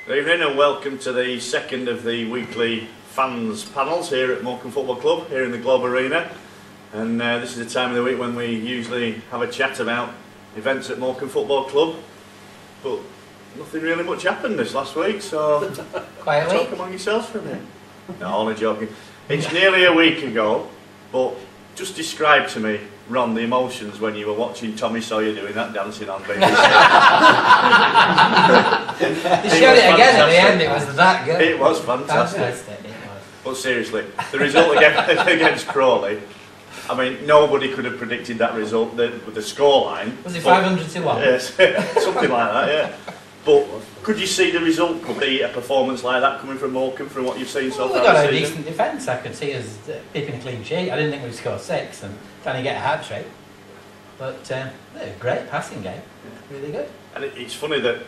Good evening and welcome to the second of the weekly fans panels here at Morecambe Football Club, here in the Globe Arena. And this is the time of the week when we usually have a chat about events at Morecambe Football Club. But nothing really much happened this last week, so talk among yourselves for a minute. No, only joking. It's nearly a week ago, but just describe to me, Ron, the emotions when you were watching Tommy Sawyer doing that dancing on BBC. They showed it again at the end, it was that good. It was fantastic. But seriously, the result against Crawley, I mean, nobody could have predicted that result with the scoreline. Was it 500 to 1? Yes, something like that, yeah. But could you see the result could be a performance like that coming from Morecambe from what you've seen so far? We got a decent defence, I could see us keeping a clean sheet. I didn't think we'd score 6 and trying to get a hat-trick. But a great passing game, really good. And it's funny that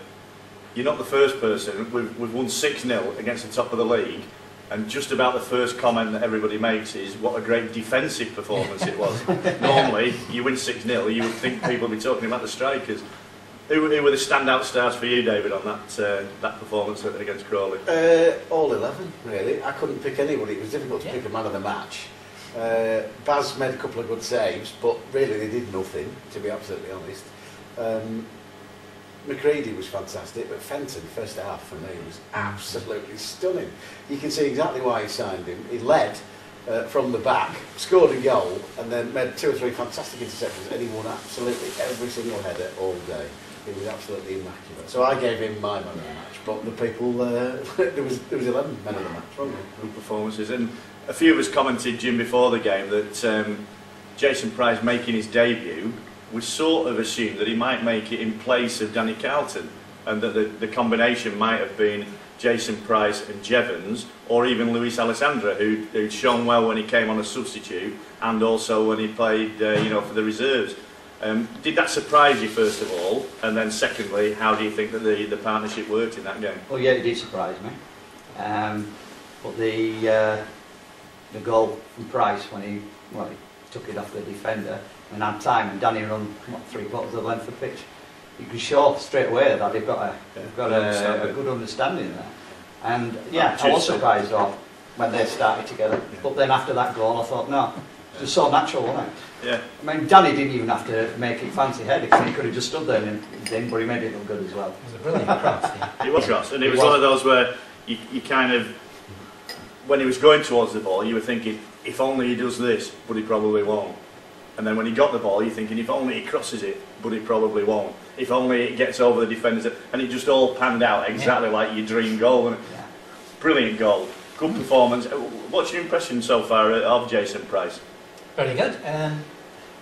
you're not the first person. We've won 6-0 against the top of the league, and just about the first comment that everybody makes is what a great defensive performance it was. Normally, you win 6-0, you would think people would be talking about the strikers. Who were the standout stars for you, David, on that performance against Crawley? All 11, really. I couldn't pick anybody. It was difficult to pick a man of the match. Baz made a couple of good saves, but really they did nothing, to be absolutely honest. McCready was fantastic, but Fenton, first half for me, was absolutely stunning. You can see exactly why he signed him. He led from the back, scored a goal, and then made 2 or 3 fantastic interceptions, and he won absolutely every single header all day. He was absolutely immaculate. So I gave him my man of the match, but the people, there was 11 men of the match, wasn't there? Good performances. And a few of us commented, Jim, before the game that Jason Price making his debut, we sort of assumed that he might make it in place of Danny Carlton, and that the combination might have been Jason Price and Jevons, or even Luis Alessandra, who shone well when he came on as substitute, and also when he played, for the reserves. Did that surprise you, first of all? And then secondly, how do you think that the partnership worked in that game? Well, yeah, it did surprise me. But the goal from Price when he took it off the defender and had time, and Danny run 3/4 of the length of the pitch, you could show straight away that they've got a good understanding there. And yeah, I was surprised off when they started together. Yeah. But then after that goal, I thought, no, it was so natural, wasn't it? Yeah. I mean, Danny didn't even have to make it fancy heading. He could have just stood there and but he made it look good as well. It was a brilliant cross. Yeah. It was cross, and it was one of those where you kind of, when he was going towards the ball, you were thinking, if only he does this, but he probably won't. And then when he got the ball, you're thinking, if only he crosses it, but he probably won't. If only it gets over the defenders, and it just all panned out exactly like your dream goal. And brilliant goal, good performance. What's your impression so far of Jason Price? Very good.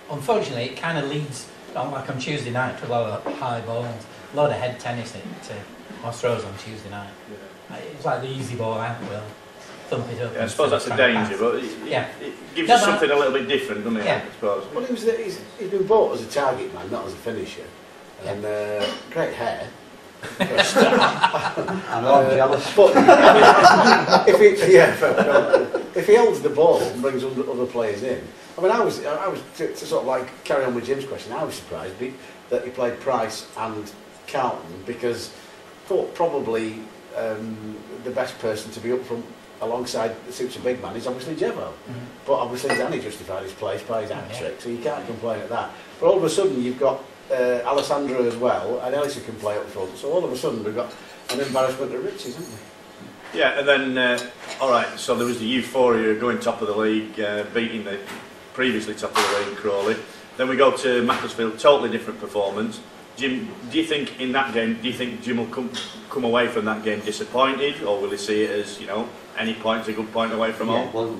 Unfortunately, it kind of leads, like on Tuesday night, to a lot of high balls, a lot of head tennis at Montrose on Tuesday night. Yeah. It's like the easy ball out, we'll thump it up. Yeah, I suppose that's a danger, but it gives you something a little bit different, doesn't it? Yeah. I suppose. Well, he's been bought as a target man, not as a finisher. Yeah. And great hair. I know, I'm jealous. But if he holds the ball and brings other players in, I mean, I was to sort of like carry on with Jim's question. I was surprised that he played Price and Carlton, because I thought probably the best person to be up front alongside the suits a big man is obviously Jevo. But obviously Danny justified his place by his hat-trick, so you can't complain at that. But all of a sudden you've got Alessandra as well, and Ellison can play up front, so all of a sudden we've got an embarrassment of riches, haven't we? Yeah, and then, alright, so there was the euphoria of going top of the league, beating the previously top of the league, Crawley. Then we go to Macclesfield, totally different performance. Jim, do you think in that game, Jim will come away from that game disappointed, or will he see it as, any point's a good point away from home? Well,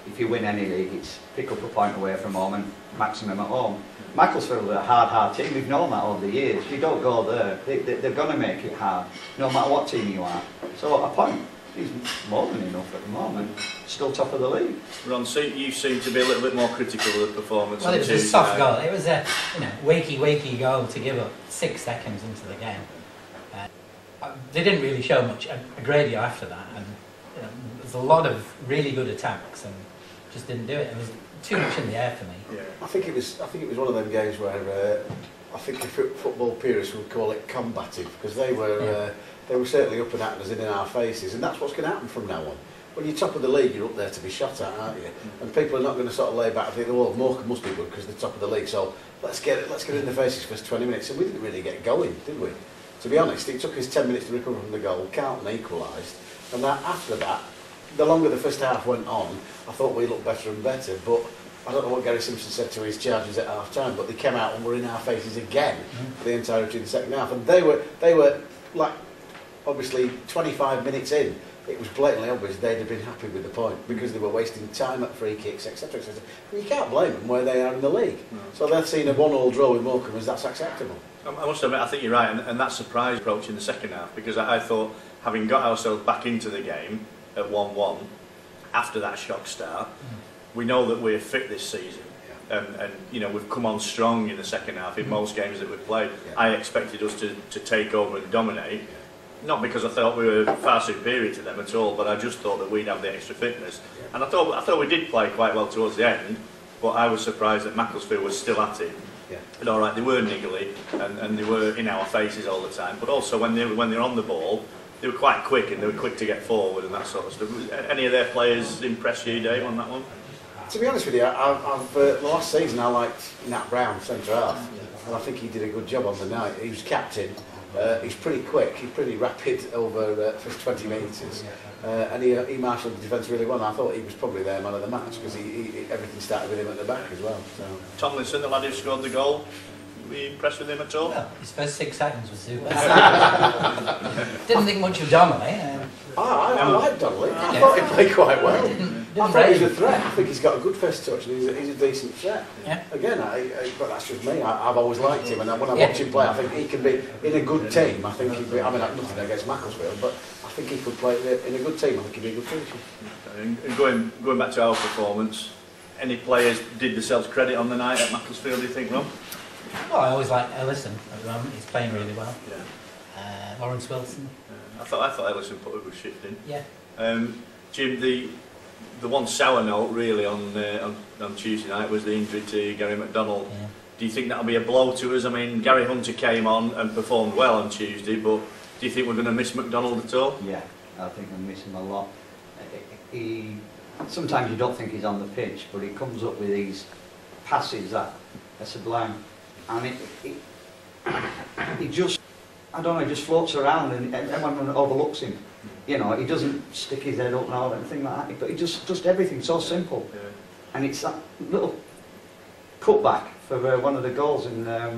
if you win any league, it's pick up a point away from home and maximum at home. Macclesfield are a hard team. We've known that over the years. If you don't go there, they're going to make it hard, no matter what team you are. So a point is more than enough at the moment. Still top of the league. Ron, you seem to be a little bit more critical of the performance. Well, it was a soft goal. It was a wakey goal to give up 6 seconds into the game. They didn't really show much a great deal after that, and there's a lot of really good attacks, and just didn't do it. It was too much in the air for me. Yeah. I think it was one of them games where I think the football purists would call it combative, because they were they were certainly up and at us in our faces, and that's what's going to happen from now on. When you're top of the league, you're up there to be shot at, aren't you? And people are not going to sort of lay back and think, well, Morecambe must be good because they're top of the league, so let's get in the faces for 20 minutes. And we didn't really get going, did we? To be honest, it took us 10 minutes to recover from the goal. Carlton equalised, and after that, the longer the first half went on, I thought we looked better and better. But I don't know what Gary Simpson said to his charges at half time, but they came out and were in our faces again for the entirety of the second half, and they were like, obviously 25 minutes in. It was blatantly obvious they'd have been happy with the point because they were wasting time at free kicks, etc. etc. You can't blame them where they are in the league. No. So they've seen a 1-1 draw with Morecambe as that's acceptable. I must admit, I think you're right, and that surprised approach in the second half, because I thought, having got ourselves back into the game at 1-1 after that shock start, we know that we're fit this season. And you know, we've come on strong in the second half in most games that we've played. I expected us to take over and dominate. Not because I thought we were far superior to them at all, but I just thought that we'd have the extra fitness. And I thought we did play quite well towards the end, but I was surprised that Macclesfield was still at it. And all right, they were niggly and they were in our faces all the time, but also when they're on the ball, they were quite quick and they were quick to get forward and that sort of stuff. Any of their players impress you, Dave, on that one? To be honest with you, the last season I liked Nat Brown, centre half, and I think he did a good job on the night. He was captain. He's pretty quick, he's pretty rapid over first 20 metres, and he marshalled the defence really well. And I thought he was probably their man of the match because everything started with him at the back as well. So. Tomlinson, the lad who scored the goal, were you impressed with him at all? Well, his first 6 seconds was super. Didn't think much of Donnelly. I like Donnelly. I thought he played quite well. I thought he was a threat. I think he's got a good first touch and he's a decent threat. Yeah. Again, but that's just me. I've always liked him, and when I watch him play, I think he can be in a good team. I think he'd be. I mean, I've nothing against Macclesfield, but I think he could play in a good team. I think he'd be a good finisher. And going back to our performance, any players did themselves credit on the night at Macclesfield, do you think, Rob? Well, I always like Ellison at the moment. He's playing really well. Yeah. Lawrence Wilson. I thought Ellison put a good shift in. Yeah. Jim, the one sour note really on Tuesday night was the injury to Gary McDonald. Yeah. Do you think that'll be a blow to us? I mean, Gary Hunter came on and performed well on Tuesday, but do you think we're going to miss McDonald at all? Yeah, I think I miss him a lot. Sometimes you don't think he's on the pitch, but he comes up with these passes that are sublime, and he just, I don't know, he just floats around and everyone overlooks him. You know, he doesn't stick his head up and all anything like that, but he just everything so simple. Yeah. And it's that little cutback for one of the goals in that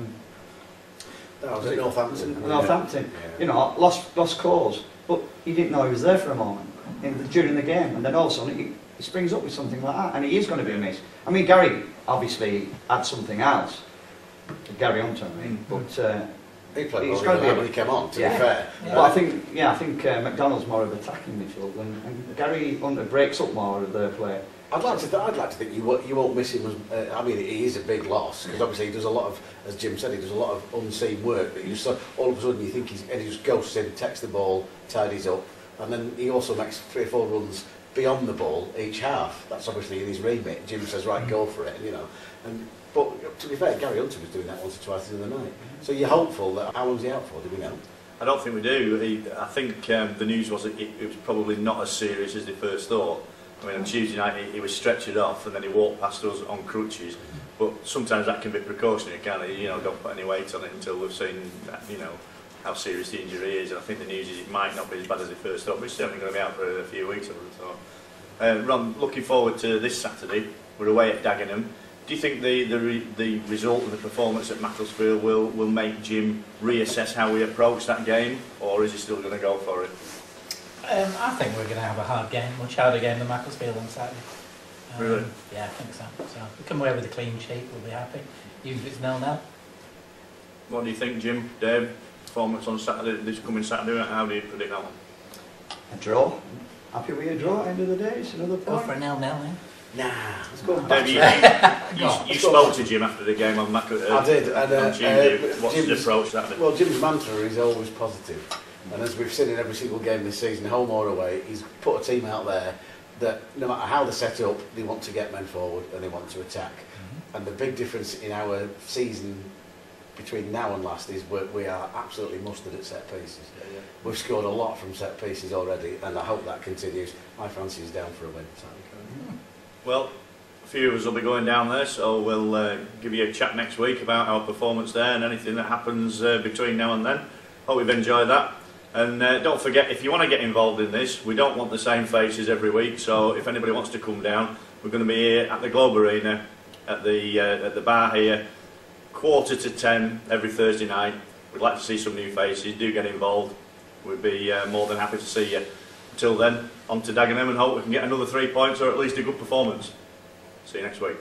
was at Northampton. Northampton. Yeah. You know, lost cause, but he didn't know he was there for a moment during the game, and then all of a sudden he springs up with something like that, and he is going to be a miss. I mean, Gary obviously had something else, Gary Hunter, I mean, but he played he's well going to be when he came on, to be fair. Yeah. But I think McDonald's more of attacking midfield, and Gary Hunter breaks up more of their play. I'd like to think you won't miss him as. I mean, he is a big loss because obviously he does a lot of, as Jim said, he does a lot of unseen work. But you just all of a sudden you think and he just ghosts in, takes the ball, tidies up, and then he also makes 3 or 4 runs beyond the ball each half. That's obviously in his remit. Jim says, right, go for it, you know. But to be fair, Gary Hunter was doing that once or twice in the night. So you're hopeful that. How long's he out for? Do we know? I don't think we do. I think the news was it was probably not as serious as they first thought. I mean, on Tuesday night he was stretchered off and then he walked past us on crutches. But sometimes that can be precautionary, can't it? You know, don't put any weight on it until we've seen, you know, how serious the injury is. And I think the news is it might not be as bad as they first thought, but it's certainly going to be out for a few weeks, I would have thought. Ron, looking forward to this Saturday. We're away at Dagenham. Do you think the result of the performance at Macclesfield will make Jim reassess how we approach that game, or is he still going to go for it? I think we're going to have a hard game, much harder game than Macclesfield on Saturday. Really? Yeah, I think so. So if we come away with a clean sheet, we'll be happy. Even if it's 0-0. What do you think, Jim? Dave, performance on Saturday, this coming Saturday, how do you predict that one? A draw. Happy with a draw at the end of the day. It's another Go point. for a 0-0, eh? Nah, let's go back. Dave, you spoke to Jim after the game on I did. And, on Tuesday. What's his approach Saturday? Well, Jim's mantra is always positive. And as we've seen in every single game this season, home or away, he's put a team out there that no matter how they're set up, they want to get men forward and they want to attack. And the big difference in our season between now and last is we are absolutely mustard at set pieces. We've scored a lot from set pieces already, and I hope that continues. My fancy is down for a win. Well, a few of us will be going down there, so we'll give you a chat next week about our performance there and anything that happens between now and then. Hope you've enjoyed that. And don't forget, if you want to get involved in this, we don't want the same faces every week, so if anybody wants to come down, we're going to be here at the Globe Arena, at the bar here, 9:45 every Thursday night. We'd like to see some new faces. Do get involved. We'd be more than happy to see you. Until then, on to Dagenham, and hope we can get another 3 points or at least a good performance. See you next week.